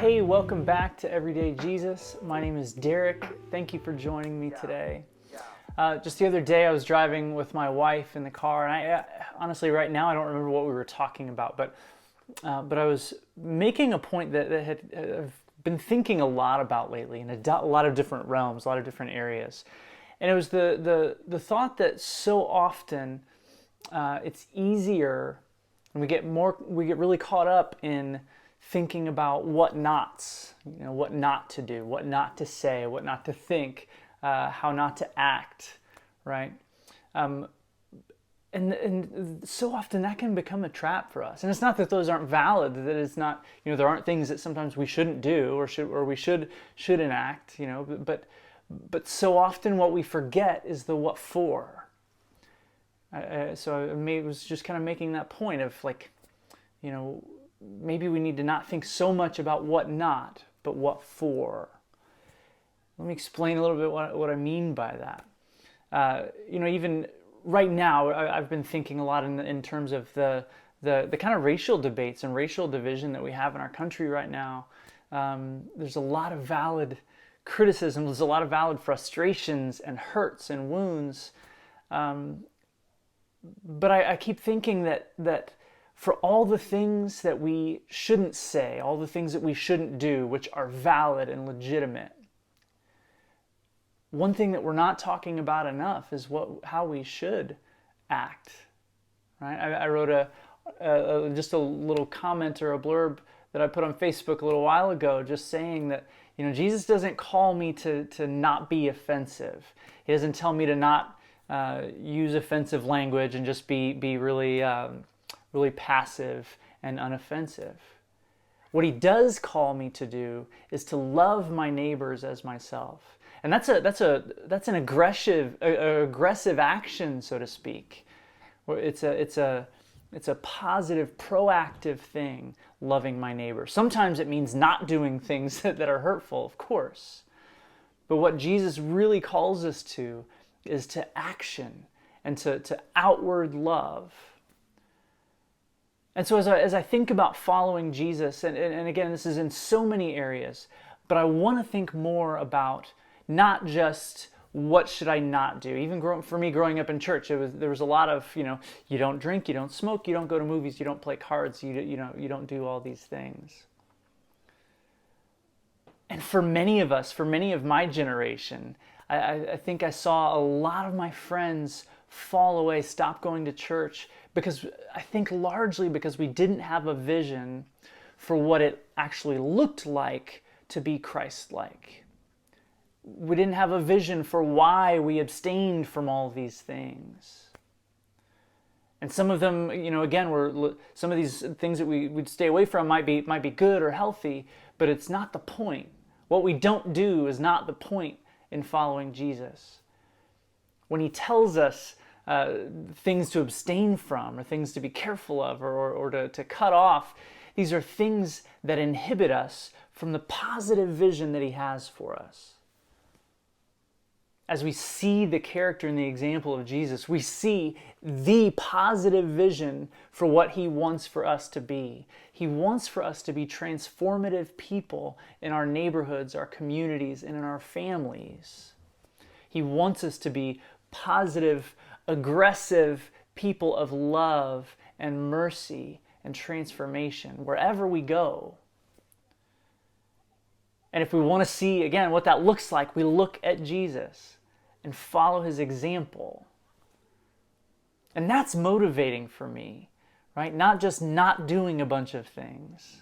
Hey, welcome back to Everyday Jesus. My name is Derek. Thank you for joining me today. Just the other day, I was driving with my wife in the car, and honestly, right now, I don't remember what we were talking about, but I was making a point that I've been thinking a lot about lately in a lot of different realms, a lot of different areas, and it was the thought that so often it's easier, and we get really caught up in thinking about what nots, what not to do, what not to say, what not to think, how not to act, right? And so often that can become a trap for us. And it's not that those aren't valid, that it's not, there aren't things that sometimes we shouldn't do or we should enact, but so often what we forget is the what for. So I was just kind of making that point of maybe we need to not think so much about what not, but what for. Let me explain a little bit what I mean by that. Even right now, I've been thinking a lot in terms of the kind of racial debates and racial division that we have in our country right now. There's a lot of valid criticism. There's a lot of valid frustrations and hurts and wounds. But I keep thinking that for all the things that we shouldn't say, all the things that we shouldn't do, which are valid and legitimate, one thing that we're not talking about enough is how we should act. Right? I wrote just a little comment or a blurb that I put on Facebook a little while ago, just saying that Jesus doesn't call me to not be offensive. He doesn't tell me to not use offensive language and just be really really passive and unoffensive. What he does call me to do is to love my neighbors as myself. And that's an aggressive action, so to speak. It's a positive, proactive thing, loving my neighbor. Sometimes it means not doing things that are hurtful, of course. But what Jesus really calls us to is to action and to outward love. And so as I think about following Jesus, and again, this is in so many areas, but I want to think more about not just what should I not do. Even for me growing up in church, there was a lot of, you don't drink, you don't smoke, you don't go to movies, you don't play cards, you don't do all these things. And for many of us, for many of my generation, I think I saw a lot of my friends fall away, stop going to church, because I think largely because we didn't have a vision for what it actually looked like to be Christ-like. We didn't have a vision for why we abstained from all these things. And some of them, again, some of these things that we'd stay away from might be good or healthy, but it's not the point. What we don't do is not the point in following Jesus. When he tells us things to abstain from or things to be careful of or to cut off, these are things that inhibit us from the positive vision that he has for us. As we see the character and the example of Jesus, we see the positive vision for what he wants for us to be. He wants for us to be transformative people in our neighborhoods, our communities, and in our families. He wants us to be positive, aggressive people of love and mercy and transformation wherever we go. And if we want to see, again, what that looks like, we look at Jesus and follow his example. And that's motivating for me, right? Not just not doing a bunch of things.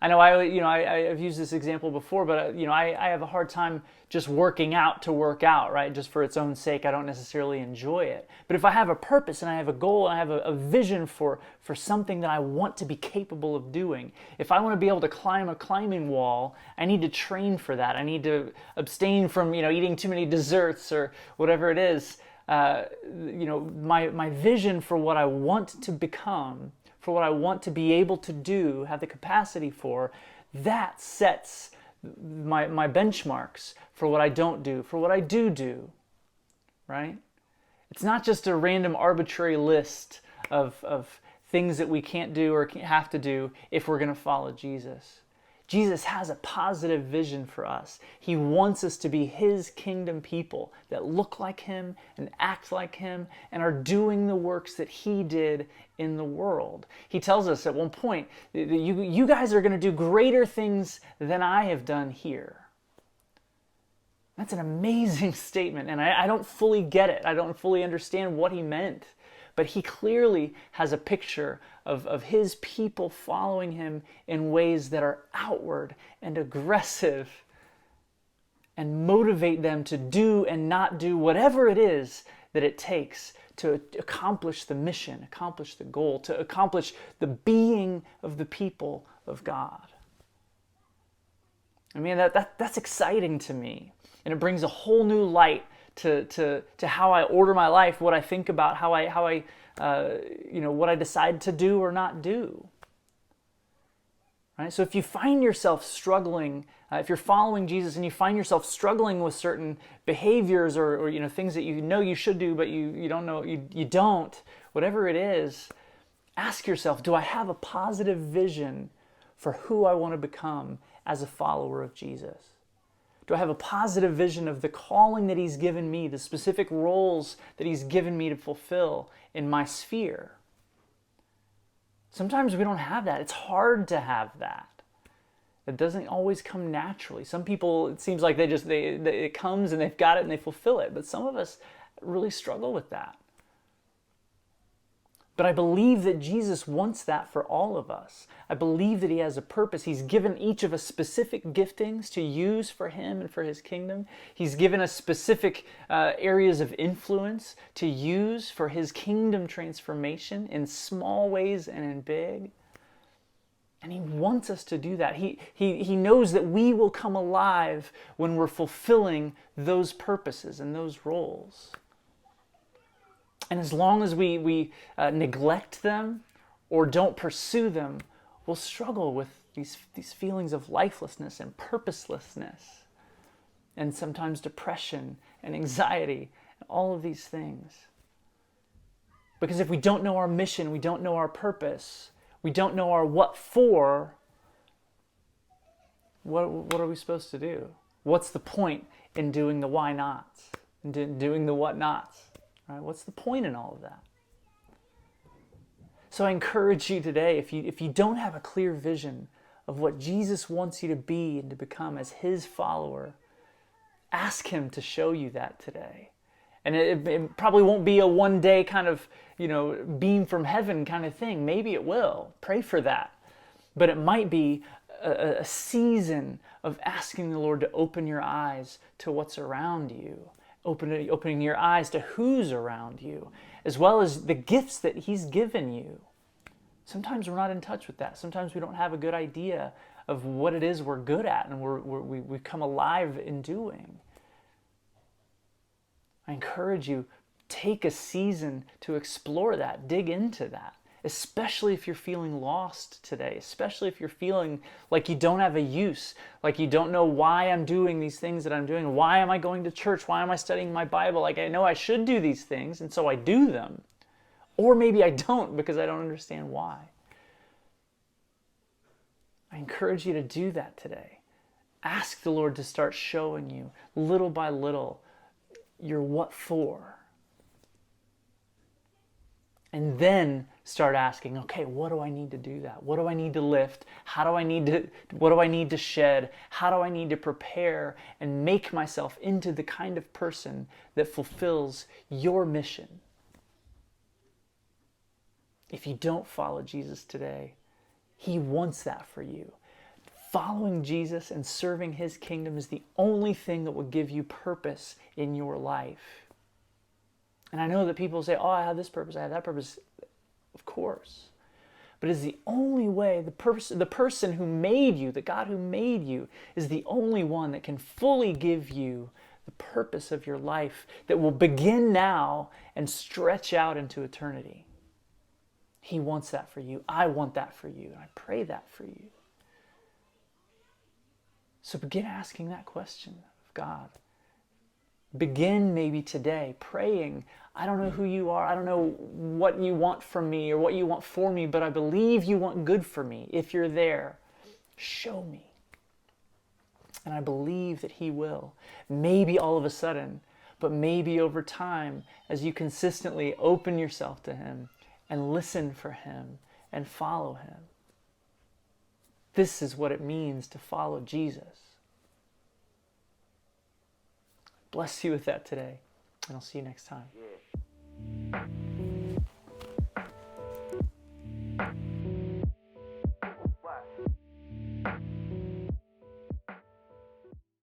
I know I've used this example before, but I have a hard time just working out to work out, right? Just for its own sake, I don't necessarily enjoy it. But if I have a purpose and I have a goal and I have a vision for something that I want to be capable of doing, if I want to be able to climb a climbing wall, I need to train for that. I need to abstain from eating too many desserts or whatever it is. My vision for what I want to become, for what I want to be able to do, have the capacity for, that sets my benchmarks for what I don't do, for what I do, right? It's not just a random arbitrary list of things that we can't do or have to do if we're going to follow Jesus. Jesus has a positive vision for us. He wants us to be his kingdom people that look like him and act like him and are doing the works that he did in the world. He tells us at one point, you guys are going to do greater things than I have done here. That's an amazing statement, and I don't fully get it. I don't fully understand what he meant. But he clearly has a picture of his people following him in ways that are outward and aggressive and motivate them to do and not do whatever it is that it takes to accomplish the mission, accomplish the goal, to accomplish the being of the people of God. I mean, that's exciting to me. And it brings a whole new light to how I order my life, what I think about, how I what I decide to do or not do. Right? So if you find yourself struggling, if you're following Jesus and you find yourself struggling with certain behaviors or things that you know you should do but you don't know you don't, whatever it is, ask yourself, do I have a positive vision for who I want to become as a follower of Jesus? Do I have a positive vision of the calling that he's given me, the specific roles that he's given me to fulfill in my sphere? Sometimes we don't have that. It's hard to have that. It doesn't always come naturally. Some people, it seems like it comes and they've got it and they fulfill it. But some of us really struggle with that. But I believe that Jesus wants that for all of us. I believe that he has a purpose. He's given each of us specific giftings to use for him and for his kingdom. He's given us specific areas of influence to use for his kingdom transformation in small ways and in big. And he wants us to do that. He knows that we will come alive when we're fulfilling those purposes and those roles. And as long as we neglect them or don't pursue them, we'll struggle with these feelings of lifelessness and purposelessness, and sometimes depression and anxiety and all of these things. Because if we don't know our mission, we don't know our purpose, we don't know our what for, what are we supposed to do? What's the point in doing the why nots and doing the what nots? Right? What's the point in all of that? So I encourage you today, if you don't have a clear vision of what Jesus wants you to be and to become as his follower, ask him to show you that today. And it probably won't be a one-day kind of, beam from heaven kind of thing. Maybe it will. Pray for that. But it might be a season of asking the Lord to open your eyes to what's around you. Opening your eyes to who's around you, as well as the gifts that he's given you. Sometimes we're not in touch with that. Sometimes we don't have a good idea of what it is we're good at and we come alive in doing. I encourage you, take a season to explore that, dig into that. Especially if you're feeling lost today, especially if you're feeling like you don't have a use, like you don't know why I'm doing these things that I'm doing. Why am I going to church? Why am I studying my Bible? Like I know I should do these things, and so I do them. Or maybe I don't because I don't understand why. I encourage you to do that today. Ask the Lord to start showing you, little by little, your what for. And then start asking, okay, what do I need to do that? What do I need to lift? What do I need to shed? How do I need to prepare and make myself into the kind of person that fulfills your mission? If you don't follow Jesus today, he wants that for you. Following Jesus and serving his kingdom is the only thing that will give you purpose in your life. And I know that people say, oh, I have this purpose, I have that purpose. Of course. But it's the only way, the person who made you, the God who made you, is the only one that can fully give you the purpose of your life that will begin now and stretch out into eternity. He wants that for you. I want that for you. And I pray that for you. So begin asking that question of God. Begin maybe today praying, I don't know who you are. I don't know what you want from me or what you want for me, but I believe you want good for me. If you're there, show me. And I believe that he will. Maybe all of a sudden, but maybe over time, as you consistently open yourself to him and listen for him and follow him. This is what it means to follow Jesus. Bless you with that today, and I'll see you next time.